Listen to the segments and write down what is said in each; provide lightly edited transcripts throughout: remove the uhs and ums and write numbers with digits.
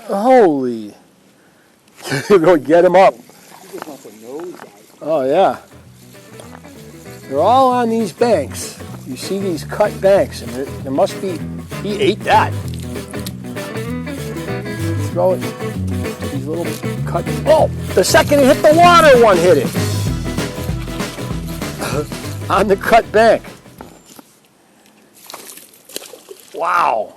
Holy. You're going to get him up. Oh, yeah. They're all on these banks. You see these cut banks, and there must be, he ate that. Throw it, these little cut, oh, the second it hit the water, one hit it. On the cut bank. Wow.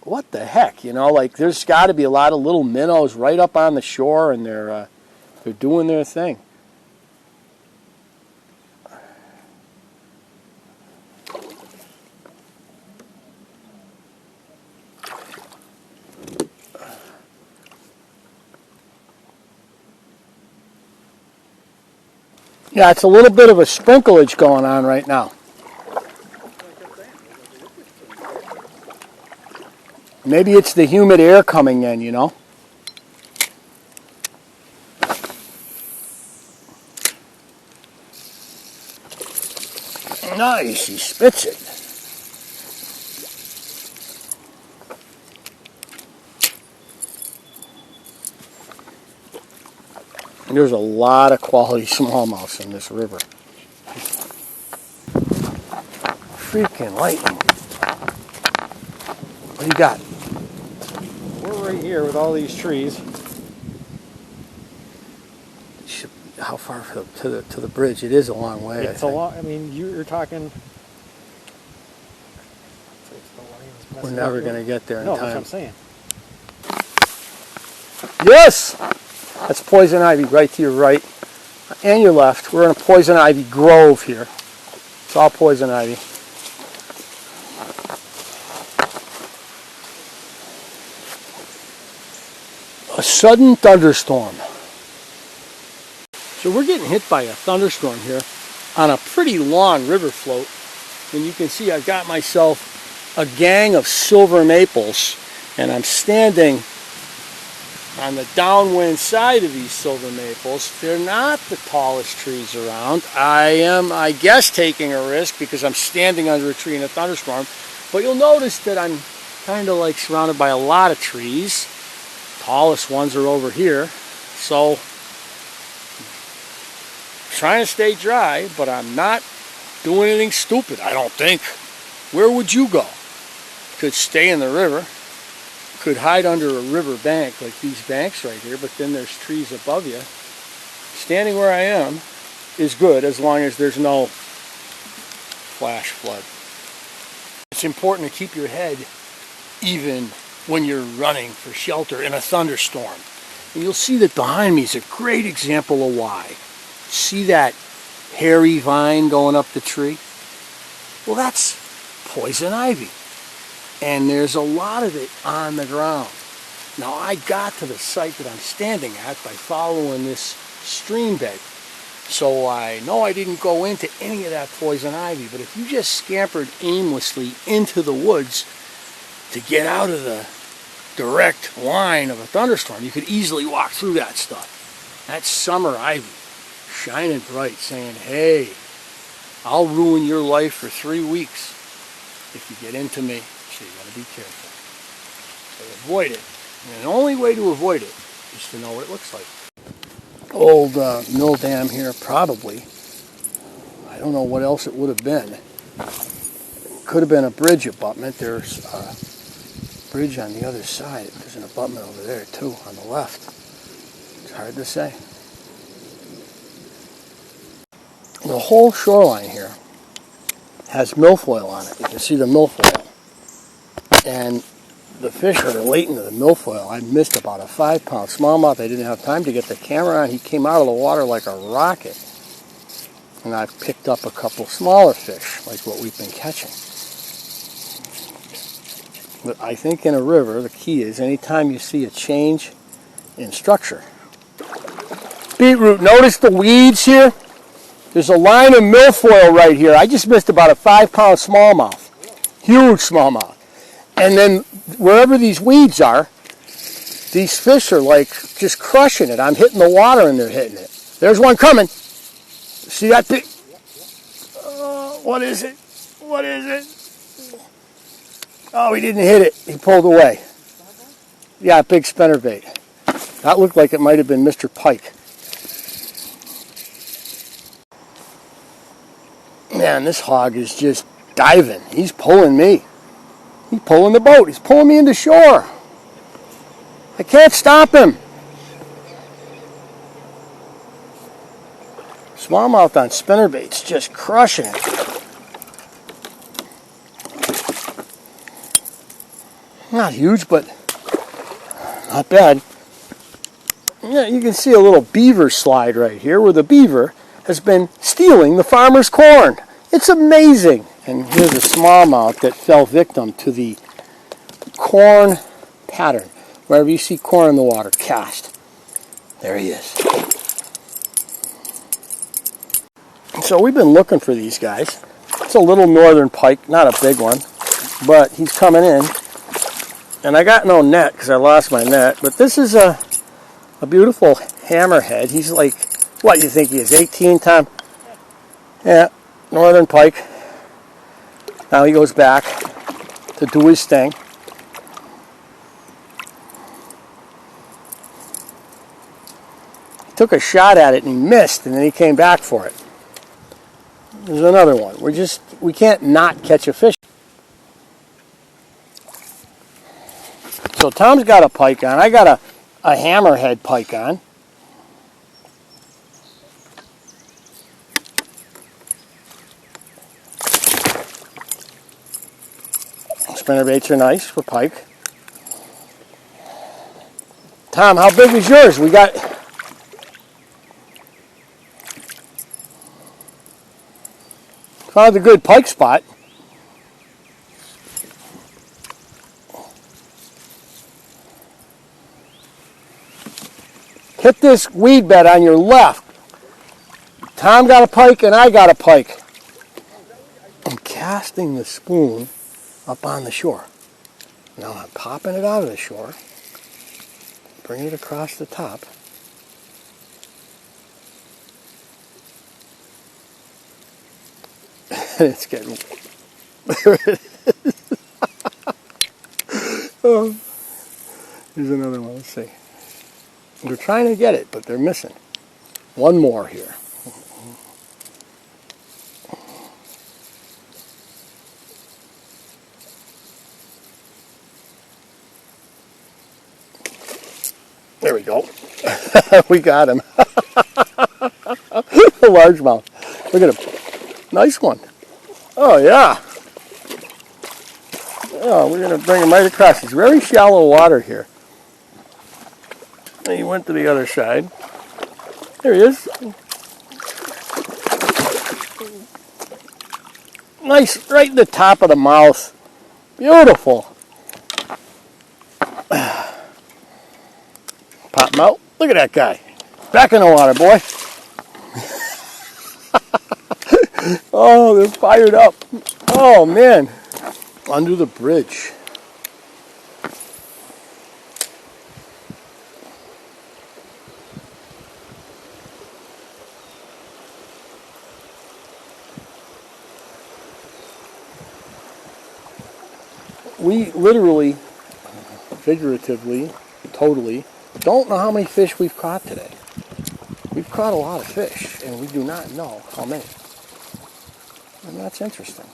What the heck, you know, like there's got to be a lot of little minnows right up on the shore, and they're doing their thing. Yeah, it's a little bit of a sprinklage going on right now. Maybe it's the humid air coming in, you know. Nice, he spits it. And there's a lot of quality smallmouths in this river. Freaking lightning. What do you got? We're right here with all these trees. How far to the bridge? It is a long way. It's a long. I mean, you're talking. We're never going to get there in time. No, that's what I'm saying. Yes! That's poison ivy right to your right and your left. We're in a poison ivy grove here. It's all poison ivy. A sudden thunderstorm. So we're getting hit by a thunderstorm here on a pretty long river float. And you can see I've got myself a gang of silver maples, and I'm standing on the downwind side of these silver maples. They're not the tallest trees around. I am, I guess, taking a risk because I'm standing under a tree in a thunderstorm. But you'll notice that I'm kind of like surrounded by a lot of trees. Tallest ones are over here. So, I'm trying to stay dry, but I'm not doing anything stupid, I don't think. Where would you go? Could stay in the river. Could hide under a river bank like these banks right here, but then there's trees above you. Standing where I am is good as long as there's no flash flood. It's important to keep your head even when you're running for shelter in a thunderstorm. And you'll see that behind me is a great example of why. See that hairy vine going up the tree? Well, that's poison ivy. And there's a lot of it on the ground. Now, I got to the site that I'm standing at by following this stream bed. So I know I didn't go into any of that poison ivy, but if you just scampered aimlessly into the woods to get out of the direct line of a thunderstorm, you could easily walk through that stuff. That's summer ivy, shining bright, saying, hey, I'll ruin your life for 3 weeks if you get into me. So you got to be careful. So avoid it. And the only way to avoid it is to know what it looks like. Old mill dam here, probably. I don't know what else it would have been. Could have been a bridge abutment. There's a bridge on the other side. There's an abutment over there too, on the left. It's hard to say. The whole shoreline here has milfoil on it. You can see the milfoil. And the fish that are latent to the milfoil, I missed about a 5-pound smallmouth. I didn't have time to get the camera on. He came out of the water like a rocket. And I've picked up a couple smaller fish, like what we've been catching. But I think in a river, the key is anytime you see a change in structure. Beetroot, notice the weeds here? There's a line of milfoil right here. I just missed about a 5-pound smallmouth. Huge smallmouth. And then wherever these weeds are, these fish are like just crushing it. I'm hitting the water and they're hitting it. There's one coming. See that big? What is it? What is it? Oh, he didn't hit it. He pulled away. Yeah, big spinnerbait. That looked like it might have been Mr. Pike. Man, this hog is just diving. He's pulling me. He's pulling the boat. He's pulling me into shore. I can't stop him. Smallmouth on spinnerbaits, just crushing it. Not huge, but not bad. Yeah, you can see a little beaver slide right here where the beaver has been stealing the farmer's corn. It's amazing. And here's a smallmouth that fell victim to the corn pattern. Wherever you see corn in the water, cast. There he is. So we've been looking for these guys. It's a little northern pike, not a big one, but he's coming in. And I got no net because I lost my net. But this is a beautiful hammerhead. He's like, what you think he is, 18, Tom? Yeah, northern pike. Now he goes back to do his thing. He took a shot at it and he missed, and then he came back for it. There's another one. We can't not catch a fish. So Tom's got a pike on. I got a hammerhead pike on. Spinnerbaits are nice for pike. Tom, how big is yours? We got... Found a good pike spot. Hit this weed bed on your left. Tom got a pike and I got a pike. I'm casting the spoon up on the shore. Now I'm popping it out of the shore. Bring it across the top. And it's getting... There it is. Oh. Here's another one. Let's see. They're trying to get it, but they're missing. One more here. There we go. We got him. A largemouth. Look at him. Nice one. Oh, yeah. Oh, we're going to bring him right across. It's very shallow water here. And he went to the other side. There he is. Nice, right in the top of the mouth. Beautiful. Pop him out. Look at that guy. Back in the water, boy. Oh, they're fired up. Oh, man. Under the bridge. We literally, figuratively, totally, don't know how many fish we've caught today. We've caught a lot of fish, and we do not know how many. And that's interesting.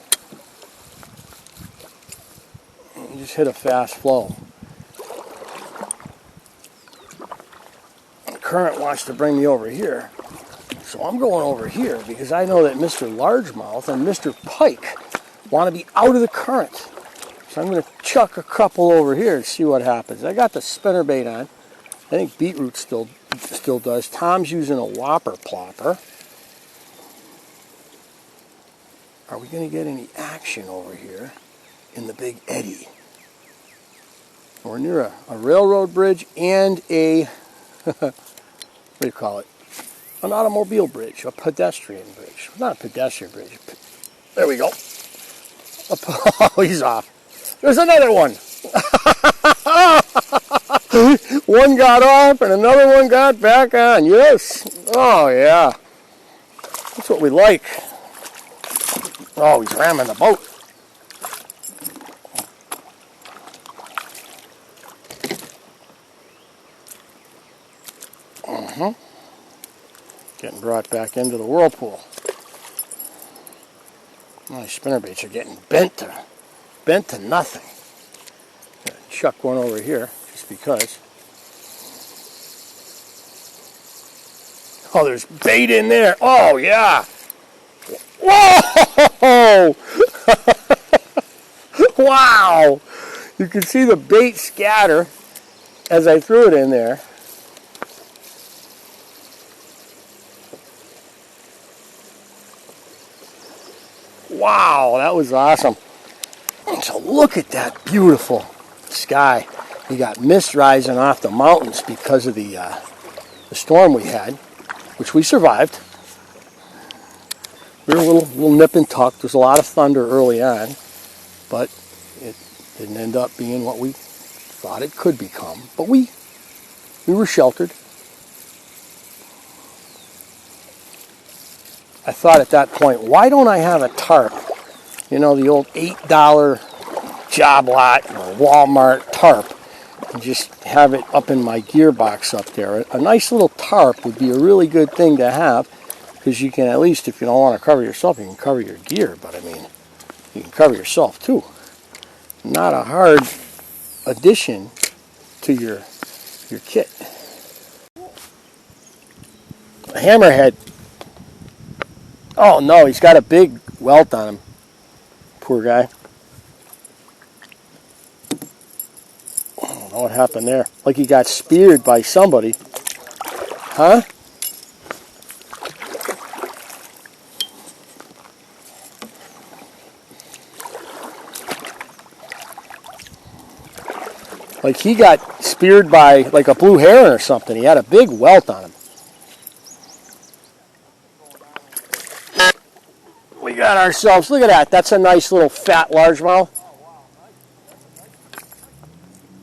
You just hit a fast flow. The current wants to bring me over here. So I'm going over here because I know that Mr. Largemouth and Mr. Pike want to be out of the current. So I'm going to chuck a couple over here and see what happens. I got the spinnerbait on. I think beetroot still does. Tom's using a whopper plopper. Are we going to get any action over here in the big eddy? We're near a railroad bridge and a, what do you call it? An automobile bridge, a pedestrian bridge. Not a pedestrian bridge. There we go. Oh, he's off. There's another one. One got off and another one got back on. Yes. Oh, yeah. That's what we like. Oh, he's ramming the boat. Getting brought back into the whirlpool. My spinnerbaits are getting bent to nothing. Chuck one over here just because. Oh, there's bait in there. Oh, yeah. Whoa! Wow! You can see the bait scatter as I threw it in there. Wow, that was awesome. So look at that beautiful sky. You got mist rising off the mountains because of the storm we had, which we survived. We were a little nip and tuck. There's a lot of thunder early on, but it didn't end up being what we thought it could become. But we were sheltered. I thought at that point, why don't I have a tarp? You know, the old $8 Job Lot or Walmart tarp, and just have it up in my gearbox up there. A nice little tarp would be a really good thing to have, because you can, at least if you don't want to cover yourself, you can cover your gear, but I mean, you can cover yourself too. Not a hard addition to your kit. A hammerhead. Oh no, he's got a big welt on him. Poor guy. I don't know what happened there. Like he got speared by somebody. Huh? Like he got speared by like a blue heron or something. He had a big welt on him. We got ourselves, look at that. That's a nice little fat largemouth.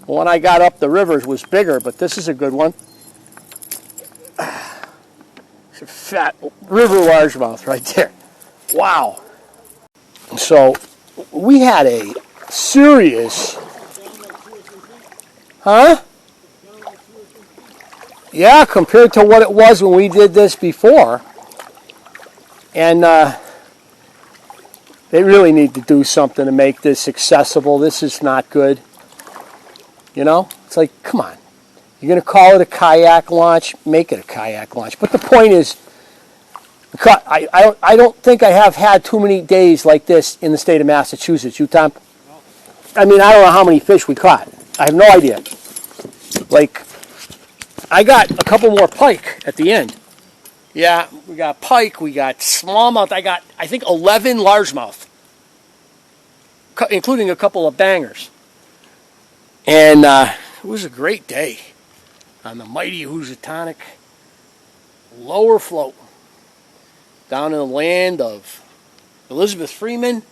The one I got up the rivers was bigger, but this is a good one. It's a fat river largemouth right there. Wow. So we had a serious... Huh? Yeah, compared to what it was when we did this before. And they really need to do something to make this accessible. This is not good. You know? It's like, come on. You're going to call it a kayak launch? Make it a kayak launch. But the point is, I don't think I have had too many days like this in the state of Massachusetts. You, Tom? No. I mean, I don't know how many fish we caught. I have no idea. Like, I got a couple more pike at the end. Yeah, we got pike, we got smallmouth. I got, I think, 11 largemouth, including a couple of bangers. And it was a great day on the mighty Housatonic lower float down in the land of Elizabeth Freeman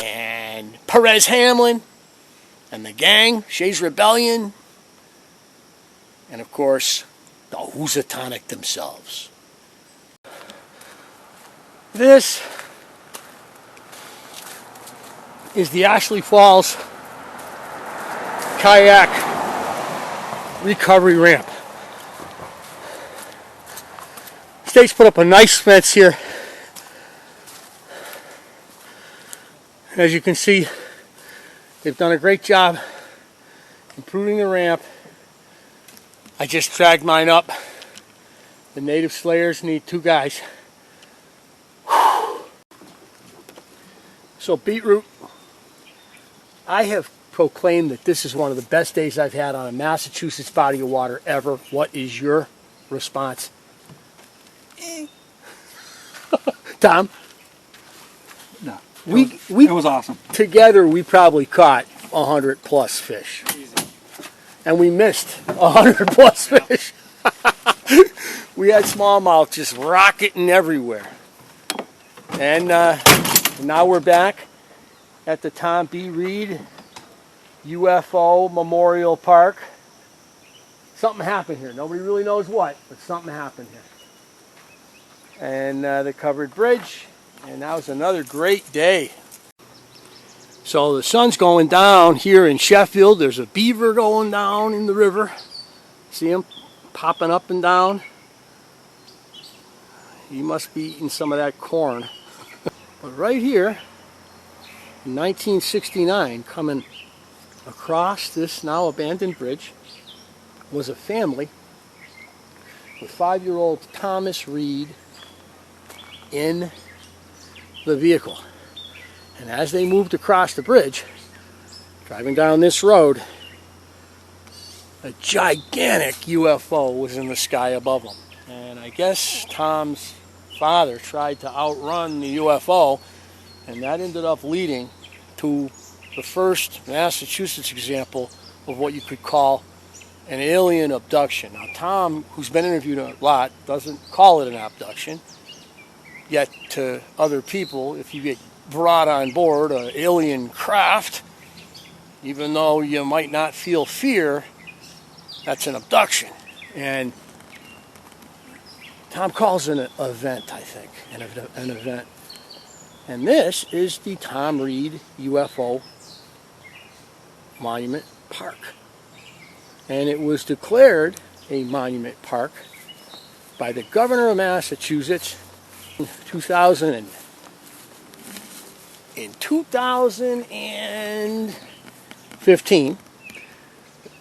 and Perez Hamlin and the gang, Shays Rebellion, and of course, the Housatonic themselves. This is the Ashley Falls kayak recovery ramp. State's put up a nice fence here. As you can see, they've done a great job improving the ramp. I just dragged mine up. The native slayers need 2 guys. Whew. So beetroot, I have proclaimed that this is one of the best days I've had on a Massachusetts body of water ever. What is your response? Tom? No. It was awesome. Together we probably caught 100 plus fish. Easy. And we missed 100 plus fish. We had smallmouth just rocketing everywhere. And now we're back at the Thom B UFO Memorial Park. Something happened here. Nobody really knows what, but something happened here. And the covered bridge. And that was another great day. So the sun's going down here in Sheffield. There's a beaver going down in the river. See him? popping up and down. He must be eating some of that corn. But right here, in 1969, coming across this now abandoned bridge, was a family with 5-year-old Thomas Reed in the vehicle. And as they moved across the bridge, driving down this road, a gigantic UFO was in the sky above them. And I guess Tom's father tried to outrun the UFO, and that ended up leading to the first Massachusetts example of what you could call an alien abduction. Now, Tom, who's been interviewed a lot, doesn't call it an abduction. Yet to other people, if you get brought on board an alien craft, even though you might not feel fear, that's an abduction. And Tom calls it an event, I think, an event. And this is the Thom Reed UFO Monument Park. And it was declared a monument park by the governor of Massachusetts in 2015.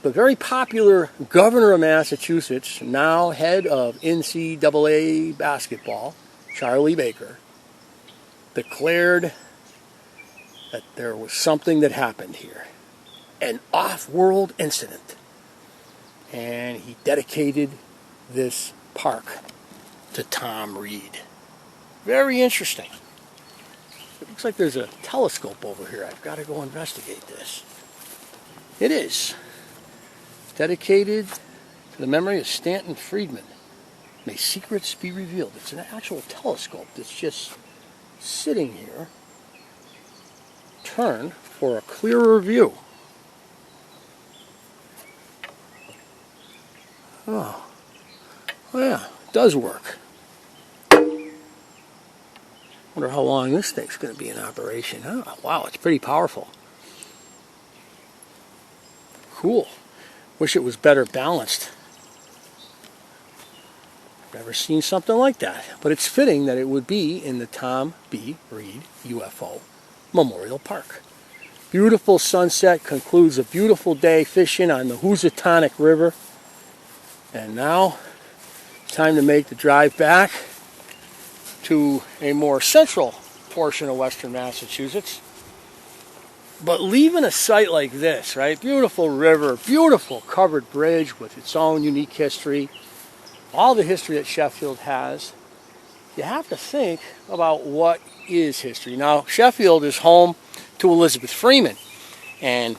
The very popular governor of Massachusetts, now head of NCAA basketball, Charlie Baker, declared that there was something that happened here, an off-world incident. And he dedicated this park to Thom Reed. Very interesting. It looks like there's a telescope over here. I've got to go investigate this. It is dedicated to the memory of Stanton Friedman. May secrets be revealed. It's an actual telescope that's just sitting here, turned for a clearer view. Oh, well, yeah, it does work. Wonder how long this thing's going to be in operation. Oh, wow, it's pretty powerful. Cool. Wish it was better balanced. Never seen something like that. But it's fitting that it would be in the Thom B. Reed UFO Memorial Park. Beautiful sunset concludes a beautiful day fishing on the Housatonic River. And now, time to make the drive back to a more central portion of western Massachusetts. But leaving a site like this, right? Beautiful river, beautiful covered bridge with its own unique history, all the history that Sheffield has, you have to think about what is history. Now, Sheffield is home to Elizabeth Freeman, and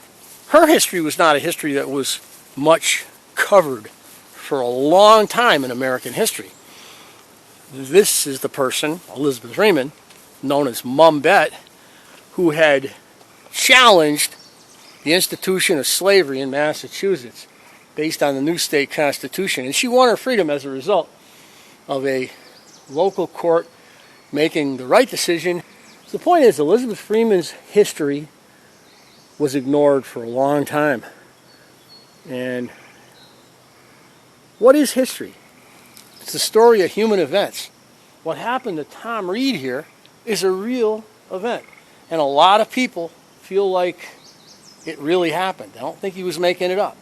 her history was not a history that was much covered for a long time in American history. This is the person, Elizabeth Freeman, known as Mum Bet, who had challenged the institution of slavery in Massachusetts based on the new state constitution. And she won her freedom as a result of a local court making the right decision. The point is, Elizabeth Freeman's history was ignored for a long time. And what is history? It's the story of human events. What happened to Thom Reed here is a real event. And a lot of people feel like it really happened. I don't think he was making it up.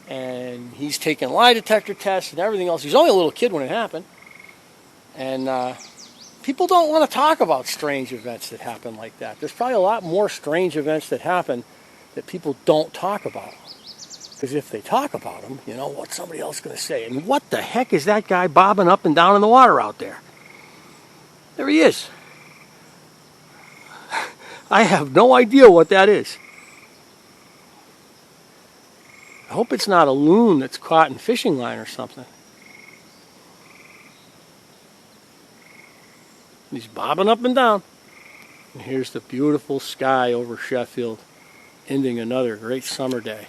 And he's taken lie detector tests and everything else. He's only a little kid when it happened. And people don't want to talk about strange events that happen like that. There's probably a lot more strange events that happen that people don't talk about. Because if they talk about them, you know, what's somebody else going to say? And what the heck is that guy bobbing up and down in the water out there? There he is. I have no idea what that is. I hope it's not a loon that's caught in fishing line or something. He's bobbing up and down. And here's the beautiful sky over Sheffield, ending another great summer day.